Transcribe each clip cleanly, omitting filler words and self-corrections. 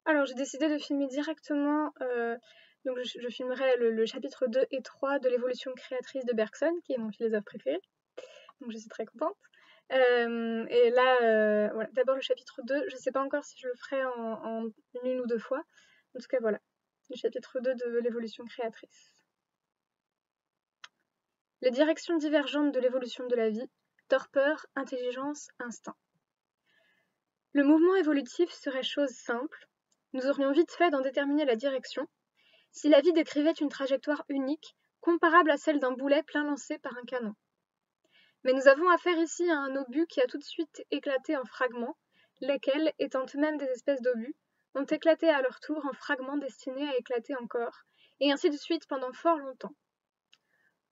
Alors j'ai décidé de filmer directement, donc je filmerai le chapitre 2 et 3 de l'évolution créatrice de Bergson, qui est mon philosophe préféré, donc je suis très contente. Et là, voilà, d'abord le chapitre 2, je sais pas encore si je le ferai en 1 ou 2 fois. En tout cas voilà, le chapitre 2 de l'évolution créatrice. Les directions divergentes de l'évolution de la vie, torpeur, intelligence, instinct. Le mouvement évolutif serait chose simple, nous aurions vite fait d'en déterminer la direction, si la vie décrivait une trajectoire unique, comparable à celle d'un boulet plein lancé par un canon. Mais nous avons affaire ici à un obus qui a tout de suite éclaté en fragments, lesquels, étant eux-mêmes des espèces d'obus, ont éclaté à leur tour en fragments destinés à éclater encore, et ainsi de suite pendant fort longtemps.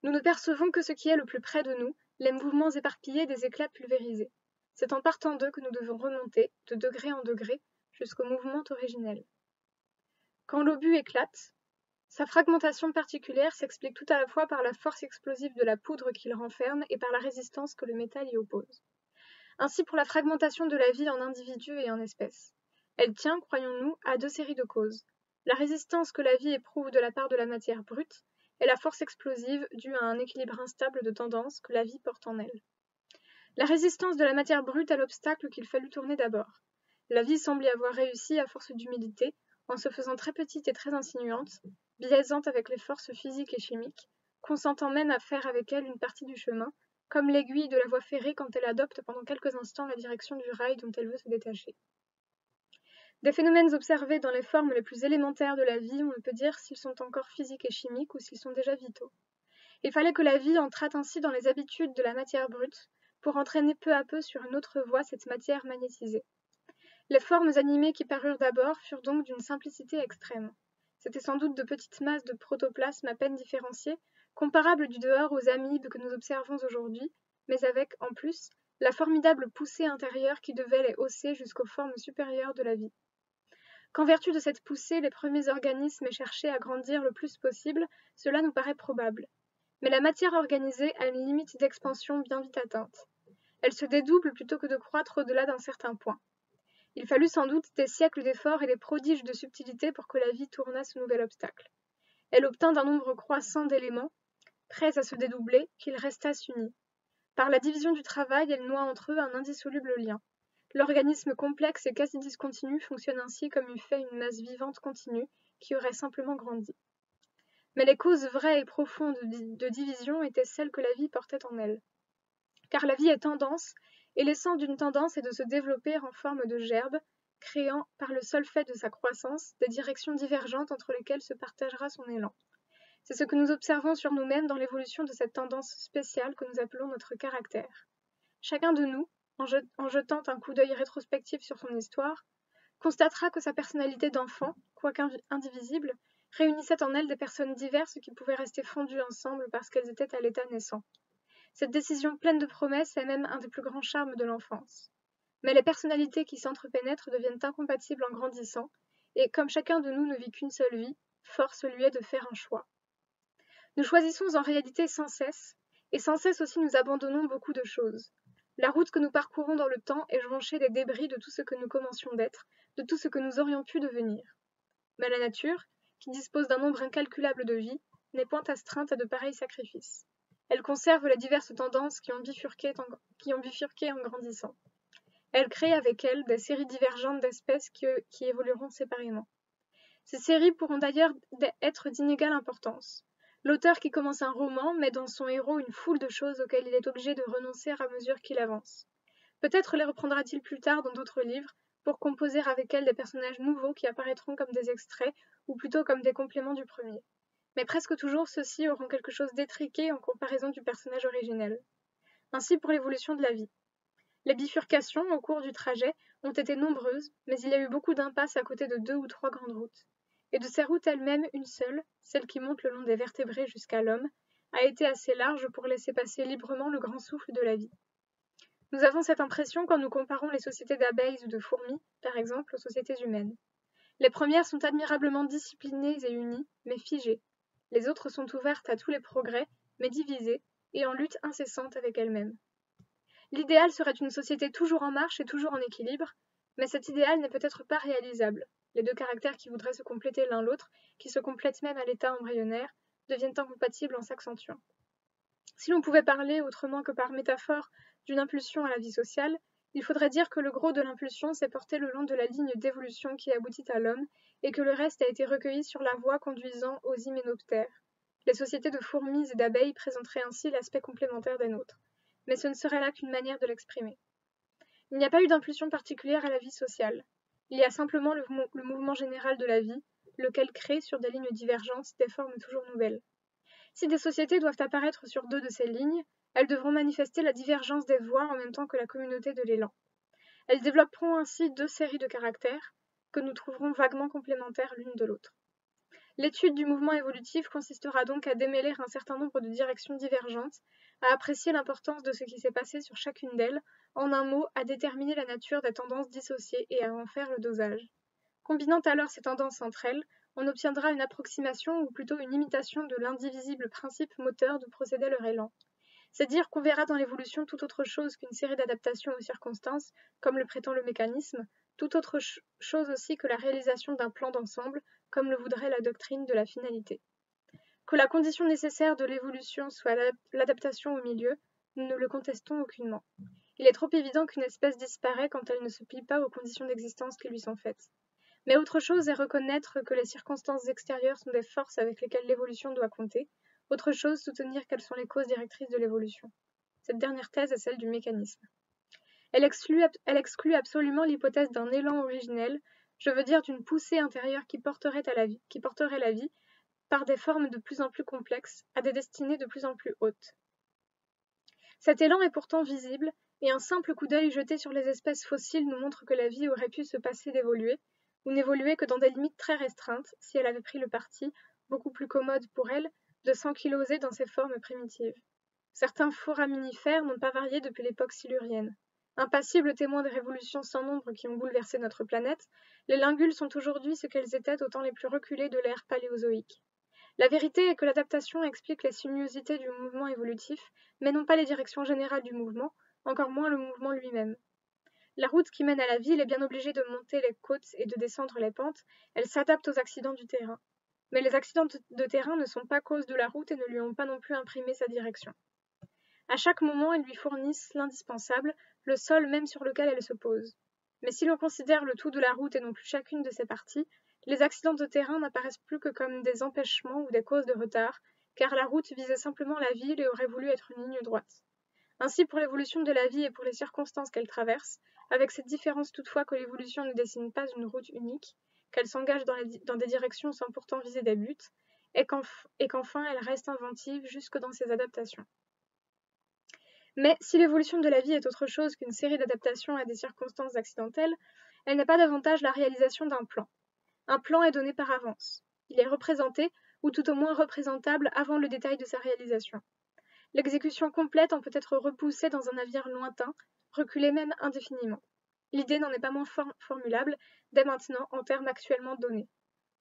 Nous ne percevons que ce qui est le plus près de nous, les mouvements éparpillés des éclats pulvérisés. C'est en partant d'eux que nous devons remonter, de degré en degré, jusqu'au mouvement originel. Quand l'obus éclate, sa fragmentation particulière s'explique tout à la fois par la force explosive de la poudre qu'il renferme et par la résistance que le métal y oppose. Ainsi pour la fragmentation de la vie en individus et en espèces. Elle tient, croyons-nous, à 2 séries de causes. La résistance que la vie éprouve de la part de la matière brute et la force explosive due à un équilibre instable de tendance que la vie porte en elle. La résistance de la matière brute à l'obstacle qu'il fallut tourner d'abord. La vie semble y avoir réussi à force d'humilité, en se faisant très petite et très insinuante, biaisante avec les forces physiques et chimiques, consentant même à faire avec elle une partie du chemin, comme l'aiguille de la voie ferrée quand elle adopte pendant quelques instants la direction du rail dont elle veut se détacher. Des phénomènes observés dans les formes les plus élémentaires de la vie, on ne peut dire s'ils sont encore physiques et chimiques ou s'ils sont déjà vitaux. Il fallait que la vie entrât ainsi dans les habitudes de la matière brute, pour entraîner peu à peu sur une autre voie cette matière magnétisée. Les formes animées qui parurent d'abord furent donc d'une simplicité extrême. C'étaient sans doute de petites masses de protoplasme à peine différenciées, comparables du dehors aux amibes que nous observons aujourd'hui, mais avec, en plus, la formidable poussée intérieure qui devait les hausser jusqu'aux formes supérieures de la vie. Qu'en vertu de cette poussée, les premiers organismes aient cherché à grandir le plus possible, cela nous paraît probable. Mais la matière organisée a une limite d'expansion bien vite atteinte. Elle se dédouble plutôt que de croître au-delà d'un certain point. Il fallut sans doute des siècles d'efforts et des prodiges de subtilité pour que la vie tournât ce nouvel obstacle. Elle obtint d'un nombre croissant d'éléments, prêts à se dédoubler, qu'ils restassent unis. Par la division du travail, elle noie entre eux un indissoluble lien. L'organisme complexe et quasi discontinu fonctionne ainsi comme eût fait une masse vivante continue qui aurait simplement grandi. Mais les causes vraies et profondes de division étaient celles que la vie portait en elle. Car la vie est tendance, et l'essence d'une tendance est de se développer en forme de gerbe, créant, par le seul fait de sa croissance, des directions divergentes entre lesquelles se partagera son élan. C'est ce que nous observons sur nous-mêmes dans l'évolution de cette tendance spéciale que nous appelons notre caractère. Chacun de nous, en jetant un coup d'œil rétrospectif sur son histoire, constatera que sa personnalité d'enfant, quoique indivisible, réunissait en elle des personnes diverses qui pouvaient rester fondues ensemble parce qu'elles étaient à l'état naissant. Cette décision pleine de promesses est même un des plus grands charmes de l'enfance. Mais les personnalités qui s'entrepénètrent deviennent incompatibles en grandissant, et comme chacun de nous ne vit qu'une seule vie, force lui est de faire un choix. Nous choisissons en réalité sans cesse, et sans cesse aussi nous abandonnons beaucoup de choses. La route que nous parcourons dans le temps est jonchée des débris de tout ce que nous commencions d'être, de tout ce que nous aurions pu devenir. Mais la nature, qui dispose d'un nombre incalculable de vies, n'est point astreinte à de pareils sacrifices. Elle conserve les diverses tendances qui ont bifurqué en grandissant. Elle crée avec elle des séries divergentes d'espèces qui évolueront séparément. Ces séries pourront d'ailleurs être d'inégale importance. L'auteur qui commence un roman met dans son héros une foule de choses auxquelles il est obligé de renoncer à mesure qu'il avance. Peut-être les reprendra-t-il plus tard dans d'autres livres, pour composer avec elles des personnages nouveaux qui apparaîtront comme des extraits, ou plutôt comme des compléments du premier. Mais presque toujours ceux-ci auront quelque chose d'étriqué en comparaison du personnage originel. Ainsi pour l'évolution de la vie. Les bifurcations au cours du trajet ont été nombreuses, mais il y a eu beaucoup d'impasses à côté de 2 ou 3 grandes routes. Et de ces routes elles-mêmes, une seule, celle qui monte le long des vertébrés jusqu'à l'homme, a été assez large pour laisser passer librement le grand souffle de la vie. Nous avons cette impression quand nous comparons les sociétés d'abeilles ou de fourmis, par exemple, aux sociétés humaines. Les premières sont admirablement disciplinées et unies, mais figées. Les autres sont ouvertes à tous les progrès, mais divisées, et en lutte incessante avec elles-mêmes. L'idéal serait une société toujours en marche et toujours en équilibre, Mais cet idéal n'est peut-être pas réalisable. Les deux caractères qui voudraient se compléter l'un l'autre, qui se complètent même à l'état embryonnaire, deviennent incompatibles en s'accentuant. Si l'on pouvait parler, autrement que par métaphore, d'une impulsion à la vie sociale, il faudrait dire que le gros de l'impulsion s'est porté le long de la ligne d'évolution qui aboutit à l'homme, et que le reste a été recueilli sur la voie conduisant aux hyménoptères. Les sociétés de fourmis et d'abeilles présenteraient ainsi l'aspect complémentaire des nôtres. Mais ce ne serait là qu'une manière de l'exprimer. Il n'y a pas eu d'impulsion particulière à la vie sociale. Il y a simplement le mouvement général de la vie, lequel crée, sur des lignes divergentes, des formes toujours nouvelles. Si des sociétés doivent apparaître sur deux de ces lignes, elles devront manifester la divergence des voies en même temps que la communauté de l'élan. Elles développeront ainsi deux séries de caractères que nous trouverons vaguement complémentaires l'une de l'autre. L'étude du mouvement évolutif consistera donc à démêler un certain nombre de directions divergentes, à apprécier l'importance de ce qui s'est passé sur chacune d'elles, en un mot, à déterminer la nature des tendances dissociées et à en faire le dosage. Combinant alors ces tendances entre elles, on obtiendra une approximation ou plutôt une imitation de l'indivisible principe moteur de procéder leur élan. C'est dire qu'on verra dans l'évolution tout autre chose qu'une série d'adaptations aux circonstances, comme le prétend le mécanisme, tout autre chose aussi que la réalisation d'un plan d'ensemble, comme le voudrait la doctrine de la finalité. Que la condition nécessaire de l'évolution soit l'adaptation au milieu, nous ne le contestons aucunement. Il est trop évident qu'une espèce disparaît quand elle ne se plie pas aux conditions d'existence qui lui sont faites. Mais autre chose est reconnaître que les circonstances extérieures sont des forces avec lesquelles l'évolution doit compter, autre chose soutenir qu'elles sont les causes directrices de l'évolution. Cette dernière thèse est celle du mécanisme. Elle exclut absolument l'hypothèse d'un élan originel, je veux dire d'une poussée intérieure qui porterait la vie, par des formes de plus en plus complexes, à des destinées de plus en plus hautes. Cet élan est pourtant visible, et un simple coup d'œil jeté sur les espèces fossiles nous montre que la vie aurait pu se passer d'évoluer, ou n'évoluer que dans des limites très restreintes, si elle avait pris le parti, beaucoup plus commode pour elle, de s'ankyloser dans ses formes primitives. Certains foraminifères n'ont pas varié depuis l'époque silurienne. Impassibles témoins des révolutions sans nombre qui ont bouleversé notre planète, les lingules sont aujourd'hui ce qu'elles étaient au temps les plus reculés de l'ère paléozoïque. La vérité est que l'adaptation explique les sinuosités du mouvement évolutif, mais non pas les directions générales du mouvement, encore moins le mouvement lui-même. La route qui mène à la ville est bien obligée de monter les côtes et de descendre les pentes, elle s'adapte aux accidents du terrain. Mais les accidents de terrain ne sont pas cause de la route et ne lui ont pas non plus imprimé sa direction. À chaque moment, ils lui fournissent l'indispensable, le sol même sur lequel elle se pose. Mais si l'on considère le tout de la route et non plus chacune de ses parties, les accidents de terrain n'apparaissent plus que comme des empêchements ou des causes de retard, car la route visait simplement la ville et aurait voulu être une ligne droite. Ainsi pour l'évolution de la vie et pour les circonstances qu'elle traverse, avec cette différence toutefois que l'évolution ne dessine pas une route unique, qu'elle s'engage dans des directions sans pourtant viser des buts, et qu'enfin elle reste inventive jusque dans ses adaptations. Mais si l'évolution de la vie est autre chose qu'une série d'adaptations à des circonstances accidentelles, elle n'est pas davantage la réalisation d'un plan. Un plan est donné par avance. Il est représenté, ou tout au moins représentable avant le détail de sa réalisation. L'exécution complète en peut être repoussée dans un avenir lointain, reculée même indéfiniment. L'idée n'en est pas moins formulable dès maintenant en termes actuellement donnés.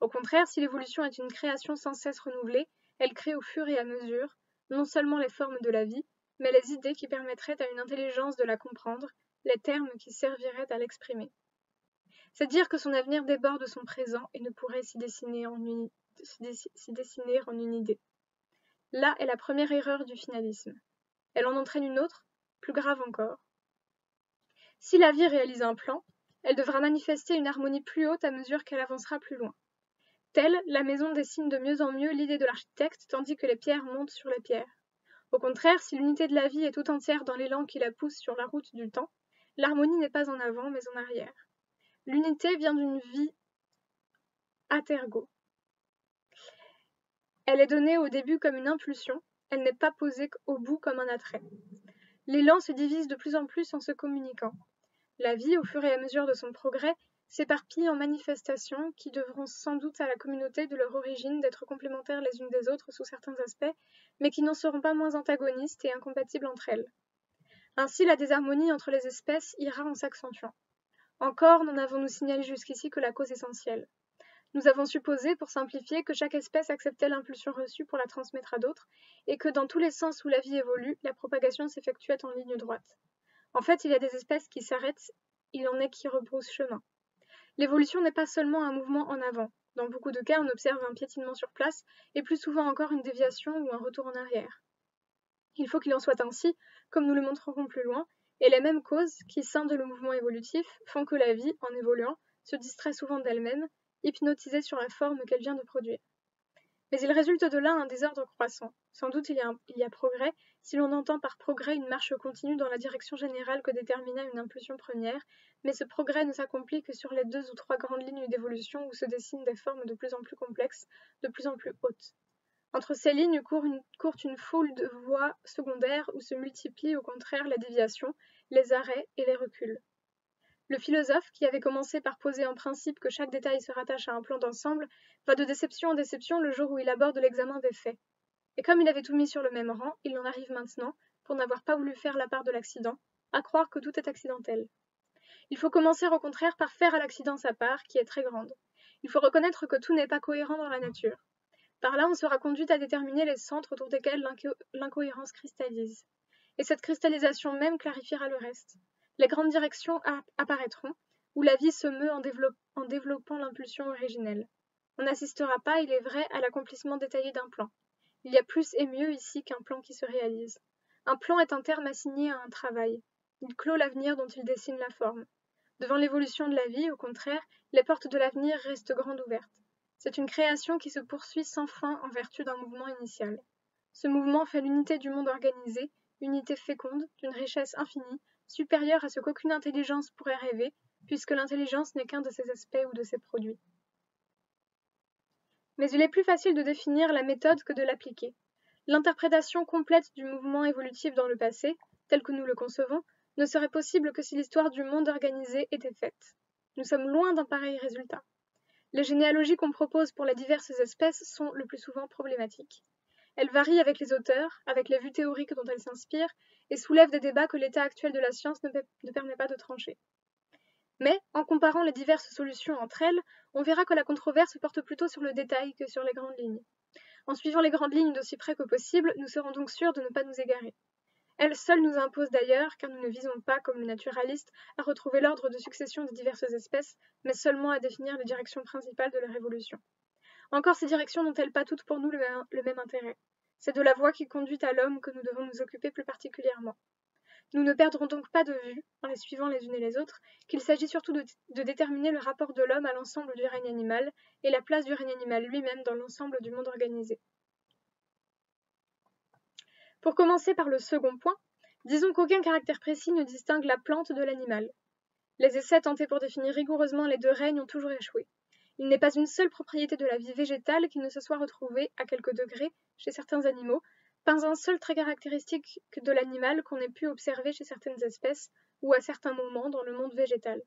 Au contraire, si l'évolution est une création sans cesse renouvelée, elle crée au fur et à mesure, non seulement les formes de la vie, mais les idées qui permettraient à une intelligence de la comprendre, les termes qui serviraient à l'exprimer. C'est dire que son avenir déborde son présent et ne pourrait s'y dessiner en une idée. Là est la première erreur du finalisme. Elle en entraîne une autre, plus grave encore. Si la vie réalise un plan, elle devra manifester une harmonie plus haute à mesure qu'elle avancera plus loin. Telle, la maison dessine de mieux en mieux l'idée de l'architecte tandis que les pierres montent sur les pierres. Au contraire, si l'unité de la vie est tout entière dans l'élan qui la pousse sur la route du temps, l'harmonie n'est pas en avant mais en arrière. L'unité vient d'une vie atergo. Elle est donnée au début comme une impulsion, elle n'est pas posée au bout comme un attrait. L'élan se divise de plus en plus en se communiquant. La vie, au fur et à mesure de son progrès, s'éparpille en manifestations qui devront sans doute à la communauté de leur origine d'être complémentaires les unes des autres sous certains aspects, mais qui n'en seront pas moins antagonistes et incompatibles entre elles. Ainsi, la désharmonie entre les espèces ira en s'accentuant. Encore n'en avons-nous signalé jusqu'ici que la cause essentielle. Nous avons supposé, pour simplifier, que chaque espèce acceptait l'impulsion reçue pour la transmettre à d'autres, et que dans tous les sens où la vie évolue, la propagation s'effectuait en ligne droite. En fait, il y a des espèces qui s'arrêtent il en est qui rebroussent chemin. L'évolution n'est pas seulement un mouvement en avant. Dans beaucoup de cas, on observe un piétinement sur place et plus souvent encore une déviation ou un retour en arrière. Il faut qu'il en soit ainsi, comme nous le montrerons plus loin, et les mêmes causes qui scindent le mouvement évolutif font que la vie, en évoluant, se distrait souvent d'elle-même, hypnotisée sur la forme qu'elle vient de produire. Mais il résulte de là un désordre croissant. Sans doute il y a progrès, si l'on entend par progrès une marche continue dans la direction générale que détermina une impulsion première, mais ce progrès ne s'accomplit que sur les 2 ou 3 grandes lignes d'évolution où se dessinent des formes de plus en plus complexes, de plus en plus hautes. Entre ces lignes court une foule de voies secondaires où se multiplient au contraire les déviations, les arrêts et les reculs. Le philosophe, qui avait commencé par poser en principe que chaque détail se rattache à un plan d'ensemble, va de déception en déception le jour où il aborde l'examen des faits. Et comme il avait tout mis sur le même rang, il en arrive maintenant, pour n'avoir pas voulu faire la part de l'accident, à croire que tout est accidentel. Il faut commencer au contraire par faire à l'accident sa part, qui est très grande. Il faut reconnaître que tout n'est pas cohérent dans la nature. Par là, on sera conduit à déterminer les centres autour desquels l'incohérence cristallise. Et cette cristallisation même clarifiera le reste. Les grandes directions apparaîtront, où la vie se meut en développant l'impulsion originelle. On n'assistera pas, il est vrai, à l'accomplissement détaillé d'un plan. Il y a plus et mieux ici qu'un plan qui se réalise. Un plan est un terme assigné à un travail. Il clôt l'avenir dont il dessine la forme. Devant l'évolution de la vie, au contraire, les portes de l'avenir restent grandes ouvertes. C'est une création qui se poursuit sans fin en vertu d'un mouvement initial. Ce mouvement fait l'unité du monde organisé, unité féconde, d'une richesse infinie, supérieure à ce qu'aucune intelligence pourrait rêver, puisque l'intelligence n'est qu'un de ses aspects ou de ses produits. Mais il est plus facile de définir la méthode que de l'appliquer. L'interprétation complète du mouvement évolutif dans le passé, tel que nous le concevons, ne serait possible que si l'histoire du monde organisé était faite. Nous sommes loin d'un pareil résultat. Les généalogies qu'on propose pour les diverses espèces sont le plus souvent problématiques. Elles varient avec les auteurs, avec les vues théoriques dont elles s'inspirent, et soulèvent des débats que l'état actuel de la science ne permet pas de trancher. Mais, en comparant les diverses solutions entre elles, on verra que la controverse porte plutôt sur le détail que sur les grandes lignes. En suivant les grandes lignes d'aussi près que possible, nous serons donc sûrs de ne pas nous égarer. Elles seules nous imposent d'ailleurs, car nous ne visons pas, comme le naturaliste, à retrouver l'ordre de succession des diverses espèces, mais seulement à définir les directions principales de leur évolution. Encore ces directions n'ont-elles pas toutes pour nous le même intérêt? C'est de la voie qui conduit à l'homme que nous devons nous occuper plus particulièrement. Nous ne perdrons donc pas de vue, en les suivant les unes et les autres, qu'il s'agit surtout de déterminer le rapport de l'homme à l'ensemble du règne animal et la place du règne animal lui-même dans l'ensemble du monde organisé. Pour commencer par le second point, disons qu'aucun caractère précis ne distingue la plante de l'animal. Les essais tentés pour définir rigoureusement les deux règnes ont toujours échoué. Il n'est pas une seule propriété de la vie végétale qui ne se soit retrouvée, à quelques degrés, chez certains animaux, pas un seul trait caractéristique de l'animal qu'on ait pu observer chez certaines espèces ou à certains moments dans le monde végétal.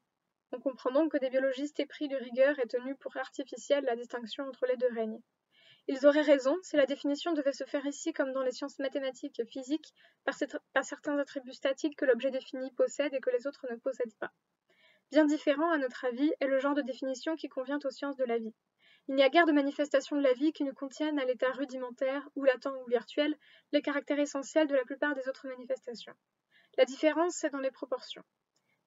On comprend donc que des biologistes épris de rigueur aient tenu pour artificielle la distinction entre les deux règnes. Ils auraient raison si la définition devait se faire ici comme dans les sciences mathématiques et physiques par certains attributs statiques que l'objet défini possède et que les autres ne possèdent pas. Bien différent, à notre avis, est le genre de définition qui convient aux sciences de la vie. Il n'y a guère de manifestations de la vie qui ne contiennent à l'état rudimentaire, ou latent ou virtuel, les caractères essentiels de la plupart des autres manifestations. La différence, c'est dans les proportions.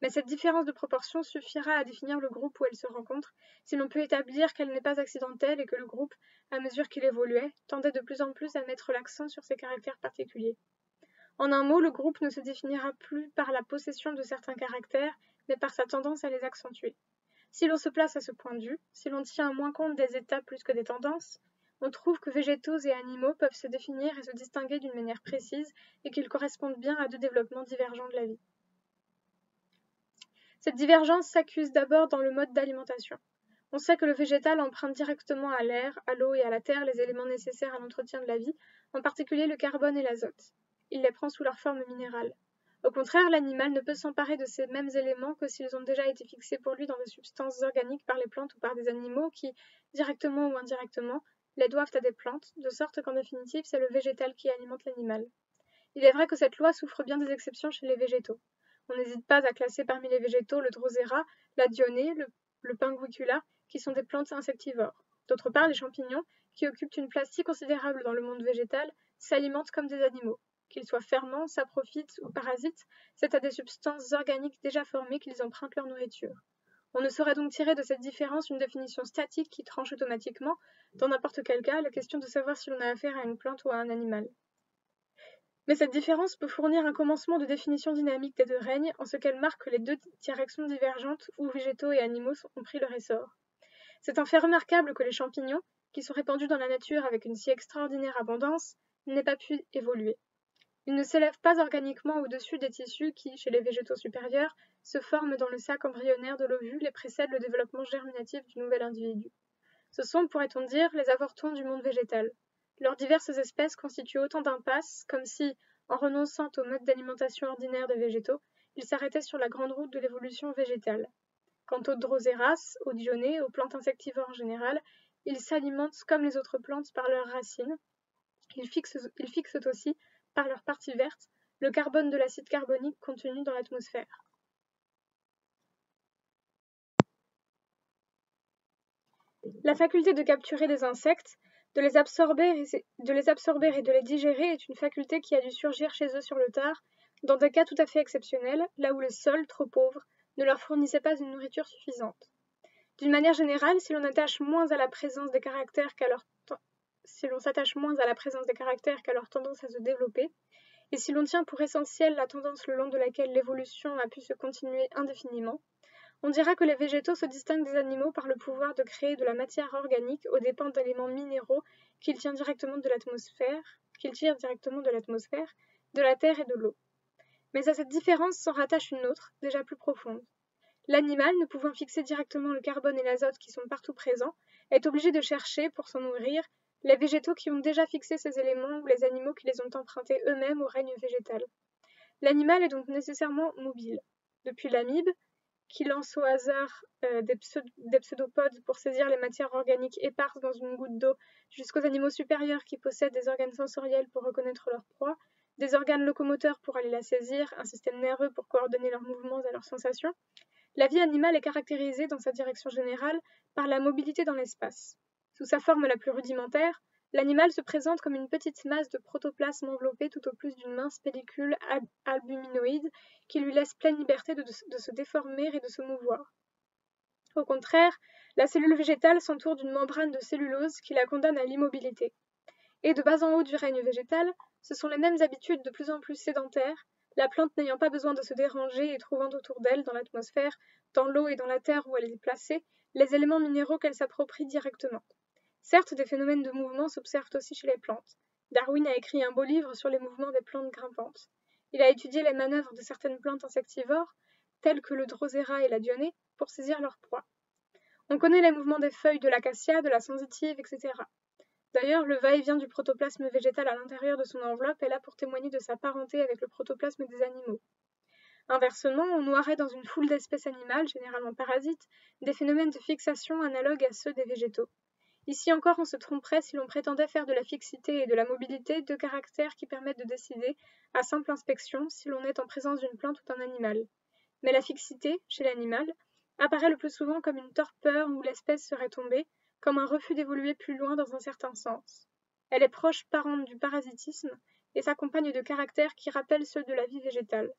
Mais cette différence de proportion suffira à définir le groupe où elle se rencontre, si l'on peut établir qu'elle n'est pas accidentelle et que le groupe, à mesure qu'il évoluait, tendait de plus en plus à mettre l'accent sur ses caractères particuliers. En un mot, le groupe ne se définira plus par la possession de certains caractères, mais par sa tendance à les accentuer. Si l'on se place à ce point de vue, si l'on tient moins compte des états plus que des tendances, on trouve que végétaux et animaux peuvent se définir et se distinguer d'une manière précise et qu'ils correspondent bien à deux développements divergents de la vie. Cette divergence s'accuse d'abord dans le mode d'alimentation. On sait que le végétal emprunte directement à l'air, à l'eau et à la terre les éléments nécessaires à l'entretien de la vie, en particulier le carbone et l'azote. Il les prend sous leur forme minérale. Au contraire, l'animal ne peut s'emparer de ces mêmes éléments que s'ils ont déjà été fixés pour lui dans des substances organiques par les plantes ou par des animaux qui, directement ou indirectement, les doivent à des plantes, de sorte qu'en définitive, c'est le végétal qui alimente l'animal. Il est vrai que cette loi souffre bien des exceptions chez les végétaux. On n'hésite pas à classer parmi les végétaux le drosera, la dionée, le pinguicula, qui sont des plantes insectivores. D'autre part, les champignons, qui occupent une place si considérable dans le monde végétal, s'alimentent comme des animaux. qu'ils soient ferments, saprophytes ou parasites, c'est à des substances organiques déjà formées qu'ils empruntent leur nourriture. On ne saurait donc tirer de cette différence une définition statique qui tranche automatiquement, dans n'importe quel cas, la question de savoir si l'on a affaire à une plante ou à un animal. Mais cette différence peut fournir un commencement de définition dynamique des deux règnes, en ce qu'elle marque que les deux directions divergentes où végétaux et animaux ont pris leur essor. C'est un fait remarquable que les champignons, qui sont répandus dans la nature avec une si extraordinaire abondance, n'aient pas pu évoluer. Ils ne s'élèvent pas organiquement au-dessus des tissus qui, chez les végétaux supérieurs, se forment dans le sac embryonnaire de l'ovule et précèdent le développement germinatif du nouvel individu. Ce sont, pourrait-on dire, les avortons du monde végétal. Leurs diverses espèces constituent autant d'impasses, comme si, en renonçant au mode d'alimentation ordinaire des végétaux, ils s'arrêtaient sur la grande route de l'évolution végétale. Quant aux Droseraces, aux Dionnées, aux plantes insectivores en général, ils s'alimentent comme les autres plantes par leurs racines. Ils fixent aussi, par leurs parties vertes, le carbone de l'acide carbonique contenu dans l'atmosphère. La faculté de capturer des insectes, de les absorber et de les digérer est une faculté qui a dû surgir chez eux sur le tard, dans des cas tout à fait exceptionnels, là où le sol, trop pauvre, ne leur fournissait pas une nourriture suffisante. D'une manière générale, si l'on s'attache moins à la présence des caractères qu'à leur tendance à se développer, et si l'on tient pour essentielle la tendance le long de laquelle l'évolution a pu se continuer indéfiniment, on dira que les végétaux se distinguent des animaux par le pouvoir de créer de la matière organique aux dépens d'éléments minéraux qu'ils tirent directement de l'atmosphère, de la terre et de l'eau. Mais à cette différence s'en rattache une autre, déjà plus profonde. L'animal, ne pouvant fixer directement le carbone et l'azote qui sont partout présents, est obligé de chercher, pour s'en nourrir, les végétaux qui ont déjà fixé ces éléments ou les animaux qui les ont empruntés eux-mêmes au règne végétal. L'animal est donc nécessairement mobile. Depuis l'amibe, qui lance au hasard des pseudopodes pour saisir les matières organiques éparses dans une goutte d'eau, jusqu'aux animaux supérieurs qui possèdent des organes sensoriels pour reconnaître leur proie, des organes locomoteurs pour aller la saisir, un système nerveux pour coordonner leurs mouvements et leurs sensations, la vie animale est caractérisée dans sa direction générale par la mobilité dans l'espace. Sous sa forme la plus rudimentaire, l'animal se présente comme une petite masse de protoplasme enveloppée tout au plus d'une mince pellicule albuminoïde qui lui laisse pleine liberté de se déformer et de se mouvoir. Au contraire, la cellule végétale s'entoure d'une membrane de cellulose qui la condamne à l'immobilité. Et de bas en haut du règne végétal, ce sont les mêmes habitudes de plus en plus sédentaires, la plante n'ayant pas besoin de se déranger et trouvant autour d'elle, dans l'atmosphère, dans l'eau et dans la terre où elle est placée, les éléments minéraux qu'elle s'approprie directement. Certes, des phénomènes de mouvement s'observent aussi chez les plantes. Darwin a écrit un beau livre sur les mouvements des plantes grimpantes. Il a étudié les manœuvres de certaines plantes insectivores, telles que le drosera et la dionée, pour saisir leur proie. On connaît les mouvements des feuilles de l'acacia, de la sensitive, etc. D'ailleurs, le va-et-vient du protoplasme végétal à l'intérieur de son enveloppe est là pour témoigner de sa parenté avec le protoplasme des animaux. Inversement, on noirait dans une foule d'espèces animales, généralement parasites, des phénomènes de fixation analogues à ceux des végétaux. Ici encore, on se tromperait si l'on prétendait faire de la fixité et de la mobilité deux caractères qui permettent de décider, à simple inspection, si l'on est en présence d'une plante ou d'un animal. Mais la fixité, chez l'animal, apparaît le plus souvent comme une torpeur où l'espèce serait tombée, comme un refus d'évoluer plus loin dans un certain sens. Elle est proche parente du parasitisme et s'accompagne de caractères qui rappellent ceux de la vie végétale.